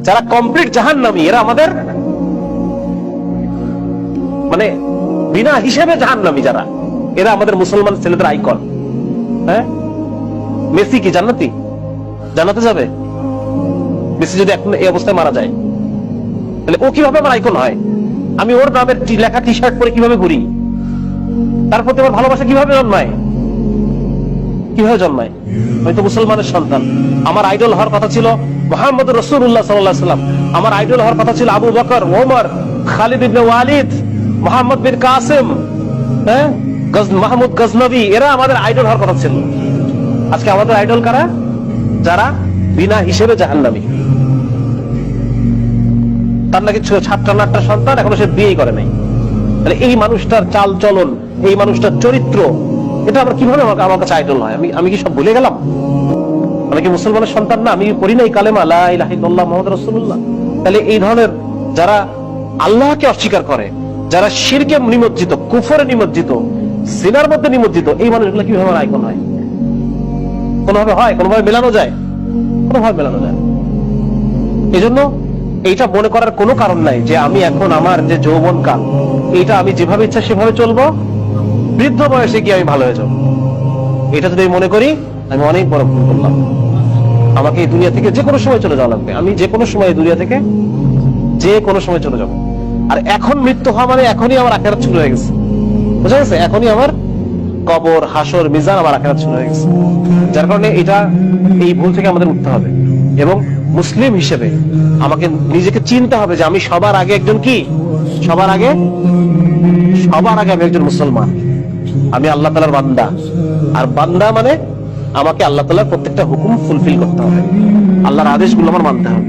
যারা কমপ্লিট জাহান্নামী, এরা আমাদের মানে বিনা হিসেবে জাহান্নামী যারা, এরা আমাদের মুসলমান ছেলেদের আইকন। হ্যাঁ, মেসি কি জান্নাতি? জান্নাতে যাবে? মেসি যদি এখন এই অবস্থায় মারা যায়, তাহলে ও কিভাবে আমার আইকন হয়? আমি ওর নামের লেখা টি শার্ট পরে কিভাবে ঘুরি? তার প্রতি আমার ভালোবাসা কিভাবে জন্মায়? কিভাবে জন্মায়? আমি তো মুসলমানের সন্তান। আমার আইডল হওয়ার কথা ছিল মুহাম্মদ রাসূলুল্লাহ সাল্লাল্লাহু আলাইহি ওয়াসাল্লাম। আমার আইডল হওয়ার কথা ছিল আবু বকর, ওমর, খালিদ ইবনে ওয়ালিদ, মুহাম্মদ বিন কাসিম, হ্যাঁ, মাহমুদ গজনবী, এরা আমাদের আইডল হওয়ার কথা ছিল। আজকে আমাদের আইডল কারা? যারা বিনা হিসেবে জাহান্নামী। তার নাকি ছাত্র নাট্য সন্তান, এখনো সে বিয়েই করে নাই। তাহলে এই মানুষটার চাল চলন, এই মানুষটার চরিত্র, এটা আমার কিভাবে আমার কাছে আইডল হয়? আমি কি সব ভুলে গেলাম? আমি কি মুসলমানের সন্তান না? আমি পড়ি নাই কালেমা লা ইলাহা ইল্লাল্লাহ মুহাম্মাদুর রাসূলুল্লাহ? তাহলে এই ধরনের যারা আল্লাহকে অস্বীকার করে, যারা শিরকে নিমজ্জিত, কুফরে নিমজ্জিত, জিনার মধ্যে নিমজ্জিত, এই মানুষগুলো কিভাবে আমার আইকন হয়? কোনোভাবে হয়? কোনোভাবে মেলানো যায়? কোনোভাবে মেলানো যায়? এই জন্য এইটা মনে করার কোনো কারণ নাই যে আমি এখন আমার যে যৌবন কাল, এইটা আমি যেভাবে ইচ্ছা সেভাবে চলবো, বৃদ্ধ বয়সে গিয়ে আমি ভালো হয়ে যাবো। এটা যদি আমি মনে করি, আমি অনেক বড় ভুল করলাম। আমাকে এই দুনিয়া থেকে যে কোনো সময় চলে যাওয়া লাগবে। আমি যে কোনো সময় এই দুনিয়া থেকে যে কোনো সময় চলে যাবো। আর এখন মৃত্যু হওয়া মানে এখনই আমার আখিরাত শুরু হয়ে গেছে। বুঝা গেছে? এখনই আমার কবর, হাসর, মিজান, আমার আখিরাত শুরু হয়ে গেছে। যার কারণে এটা, এই ভুল থেকে আমাদের উঠতে হবে এবং মুসলিম হিসেবে আমাকে নিজেকে চিনতে হবে যে আমি সবার আগে একজন কি? সবার আগে আমি একজন মুসলমান। আমি আল্লাহ তাআলার বান্দা। আর বান্দা মানে আমাকে আল্লাহ তাআলার প্রত্যেকটা হুকুম ফুলফিল করতে হবে, আল্লাহর আদেশগুলো আমার মানতে হবে।